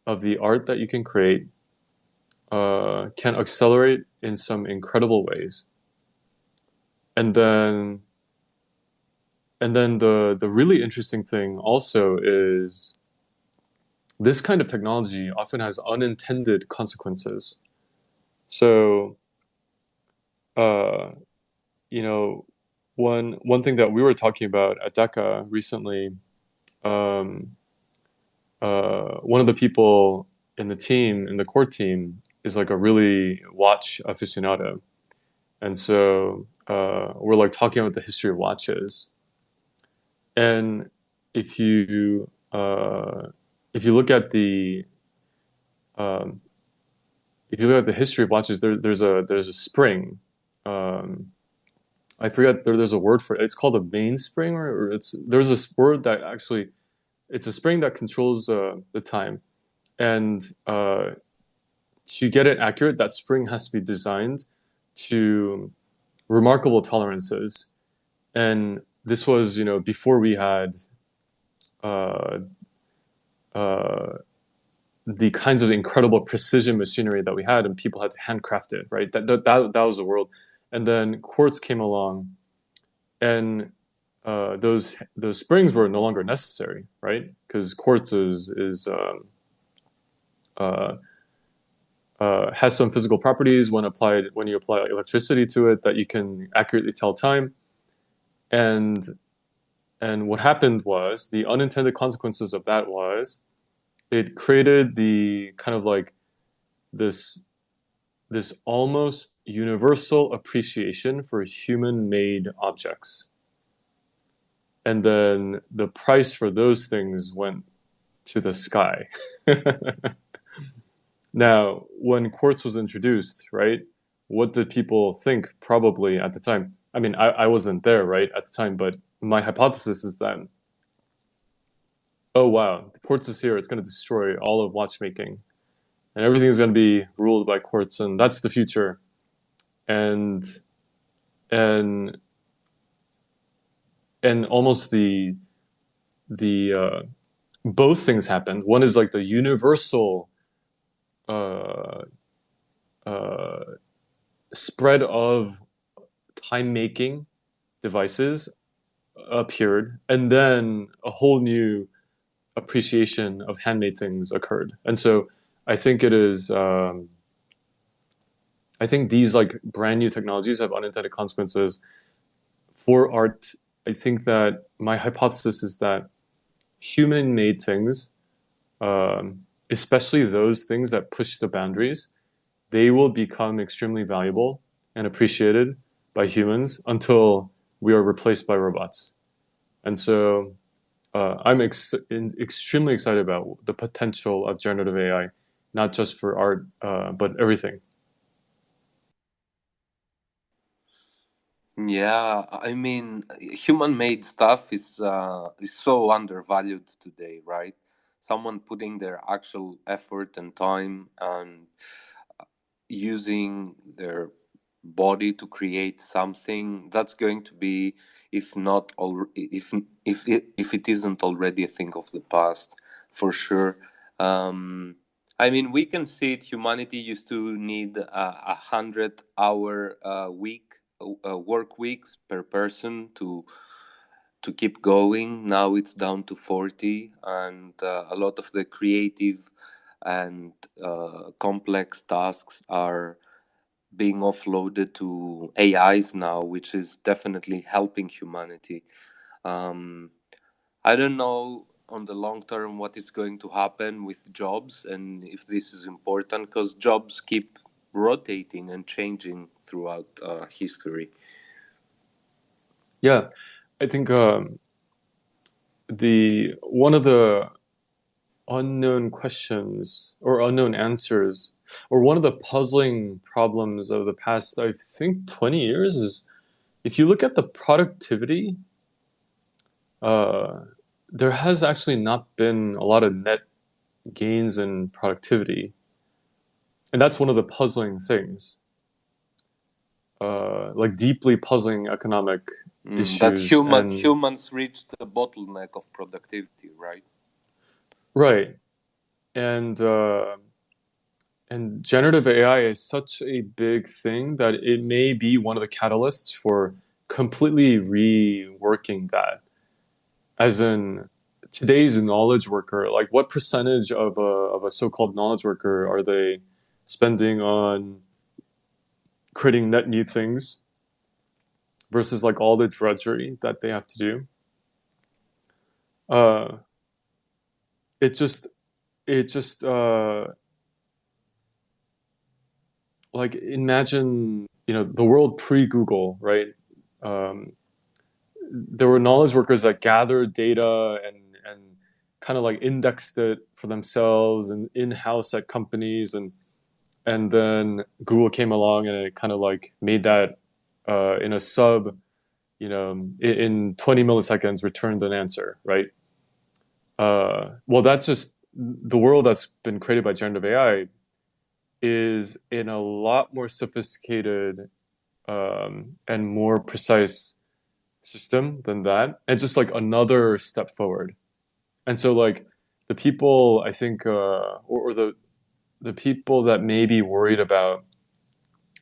the art that you can create can accelerate in some incredible ways. And then the really interesting thing also is this kind of technology often has unintended consequences. So, you know, one thing that we were talking about at DECA recently, one of the people in the core team, is like a really watch aficionado, and so we're like talking about the history of watches. And if you look at the history of watches, there's a spring. I forget there's a word for it. It's called a mainspring, or there's this word that actually it's a spring that controls the time, and to get it accurate, that spring has to be designed to remarkable tolerances. And this was, before we had the kinds of incredible precision machinery that we had, and people had to handcraft it, right? That was the world. And then quartz came along, and those springs were no longer necessary, right? Because quartz has some physical properties when you apply electricity to it that you can accurately tell time. And what happened was, the unintended consequences of that was it created the kind of like this almost universal appreciation for human-made objects. And then the price for those things went to the sky. Now, when quartz was introduced, right, what did people think probably at the time? I mean, I wasn't there, right, at the time, but my hypothesis is that, oh, wow, the quartz is here. It's going to destroy all of watchmaking, and everything's going to be ruled by quartz, and that's the future. And almost the both things happened. One is like the universal spread of time-making devices appeared, and then a whole new appreciation of handmade things occurred. And so I think it is. I think these like brand new technologies have unintended consequences for art. I think that my hypothesis is that human-made things, especially those things that push the boundaries, they will become extremely valuable and appreciated by humans until we are replaced by robots. And so I'm extremely excited about the potential of generative AI, not just for art, but everything. Yeah, I mean, human-made stuff is so undervalued today, right? Someone putting their actual effort and time and using their body to create something that's going to be, if not al- if it isn't already a thing of the past, for sure. um I mean, we can see it. Humanity used to need 100-hour week work weeks per person to keep going. Now it's down to 40, and a lot of the creative and complex tasks are being offloaded to AIs now, which is definitely helping humanity. Um, I don't know on the long term what is going to happen with jobs and if this is important, because jobs keep rotating and changing throughout history. Yeah, I think the one of the unknown questions or unknown answers, or one of the puzzling problems of the past, I think, 20 years is if you look at the productivity, uh, there has actually not been a lot of net gains in productivity. And that's one of the puzzling things, like deeply puzzling economic That issues. And humans reach the bottleneck of productivity, right? right. And and generative AI is such a big thing that it may be one of the catalysts for completely reworking that. As in today's knowledge worker, like what percentage of a so-called knowledge worker are they spending on creating net new things versus like all the drudgery that they have to do? Uh, it just it just like imagine, the world pre-Google, right? Um, there were knowledge workers that gathered data and kind of like indexed it for themselves and in-house at companies, and then Google came along and it kind of like made that in a sub, in 20 milliseconds returned an answer, right? Well, that's just the world that's been created by generative AI is in a lot more sophisticated and more precise system than that, and just like another step forward. And so like the people I think or the people that may be worried about,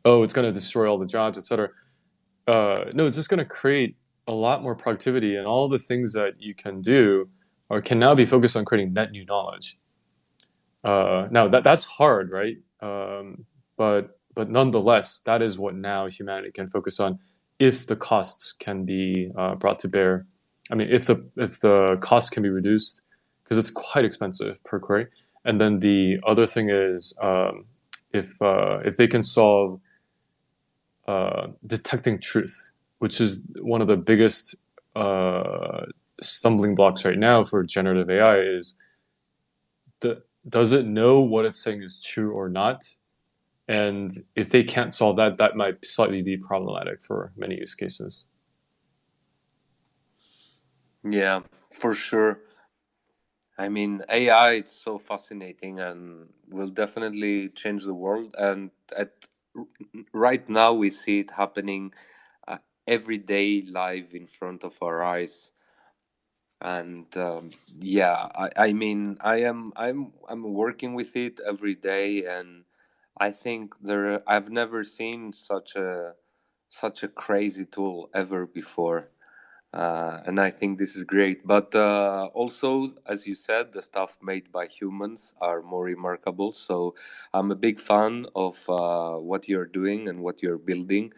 oh, it's going to destroy all the jobs, etc. No, it's just going to create a lot more productivity, and all the things that you can do or can now be focused on creating net new knowledge. Now that's hard, right? But nonetheless, that is what now humanity can focus on if the costs can be brought to bear. I mean, if the cost can be reduced, because it's quite expensive per query. And then the other thing is, if they can solve detecting truth, which is one of the biggest uh, stumbling blocks right now for generative AI, is does it know what it's saying is true or not? And if they can't solve that, that might slightly be problematic for many use cases. Yeah, for sure. I mean, AI, it's so fascinating and will definitely change the world. And right now, we see it happening uh, every day live in front of our eyes. And yeah, I mean, I'm working with it every day, and I think I've never seen such a crazy tool ever before. And I think this is great. But also, as you said, the stuff made by humans are more remarkable. So I'm a big fan of what you're doing and what you're building.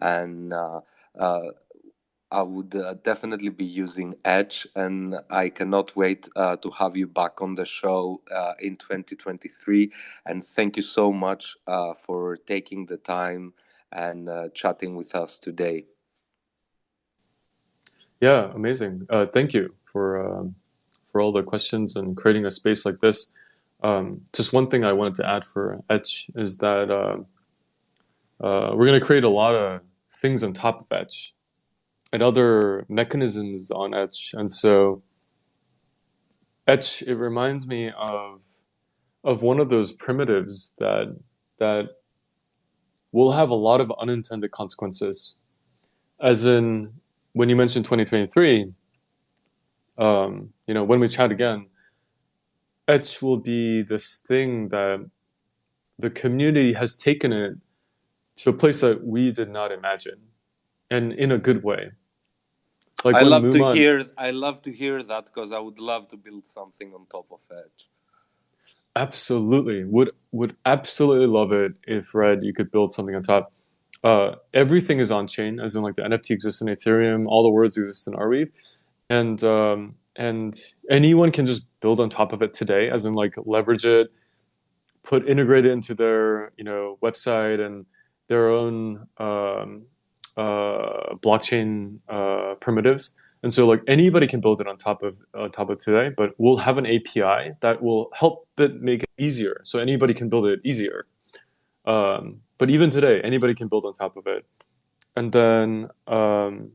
And uh, I would definitely be using Edge. And I cannot wait to have you back on the show in 2023. And thank you so much for taking the time and chatting with us today. Yeah, amazing. Thank you for all the questions and creating a space like this. Just one thing I wanted to add for Etch is that we're going to create a lot of things on top of Etch and other mechanisms on Etch, and so Etch, it reminds me of one of those primitives that will have a lot of unintended consequences. As in, when you mentioned 2023, when we chat again, Etch will be this thing that the community has taken it to a place that we did not imagine, and in a good way. Like I when love to Mumant, hear that because I would love to build something on top of Edge. absolutely would absolutely love it if Red you could build something on top. Everything is on chain, as in like the NFT exists in Ethereum, all the words exist in Arweave, and anyone can just build on top of it today, as in like leverage it, integrate it into their website and their own blockchain primitives. And so like anybody can build it on top of today, but we'll have an API that will help it make it easier. So anybody can build it easier. But even today, anybody can build on top of it. And then and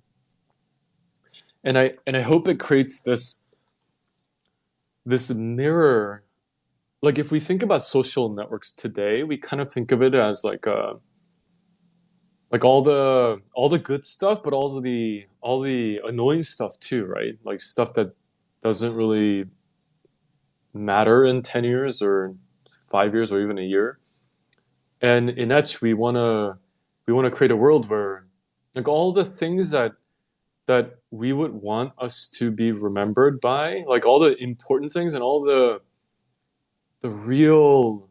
I hope it creates this mirror. Like if we think about social networks today, we kind of think of it as like all the good stuff, but also all the annoying stuff too, right? Like stuff that doesn't really matter in 10 years or 5 years or even a year. And in Etch, we wanna create a world where like all the things that we would want us to be remembered by, like all the important things and all the real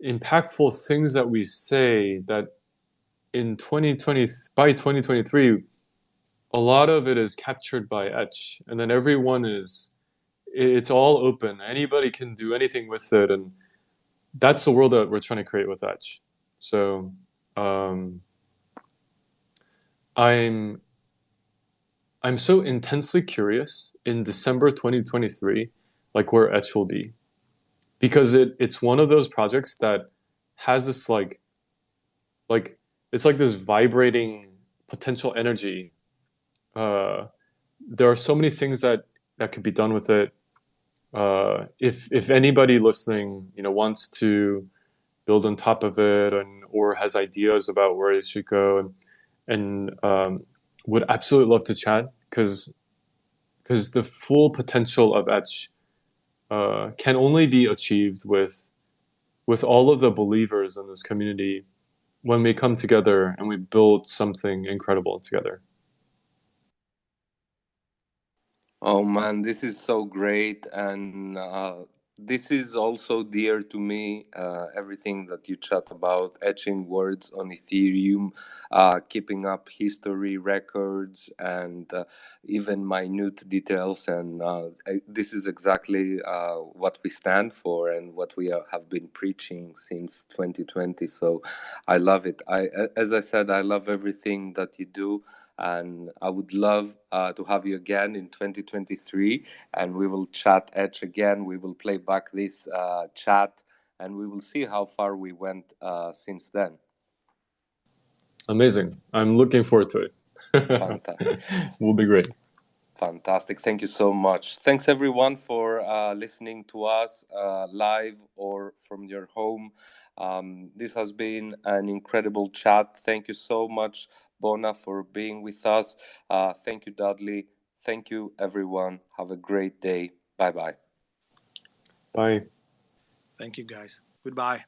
impactful things that we say, that in 2020 by 2023 a lot of it is captured by Etch, and then it's all open, anybody can do anything with it, and that's the world that we're trying to create with Etch. So um, i'm I'm so intensely curious in December 2023 like where Etch will be, because it's one of those projects that has this like it's like this vibrating potential energy. There are so many things that could be done with it. If anybody listening, wants to build on top of it, or has ideas about where it should go, and would absolutely love to chat, because the full potential of Etch can only be achieved with all of the believers in this community when we come together and we build something incredible together. Oh man, this is so great, and this is also dear to me. Everything that you chat about, etching words on Ethereum, keeping up history records, and even minute details. And this is exactly what we stand for and what we have been preaching since 2020. So I love it. As I said, I love everything that you do, and I would love to have you again in 2023, and we will chat Edge again. We will play back this chat, and we will see how far we went since then. Amazing. I'm looking forward to it. Fantastic. Will be great. Fantastic. Thank you so much. Thanks everyone for listening to us live or from your home. This has been an incredible chat. Thank you so much, Bona, for being with us. Thank you, Dudley. Thank you, everyone. Have a great day. Bye bye. Bye. Thank you, guys. Goodbye.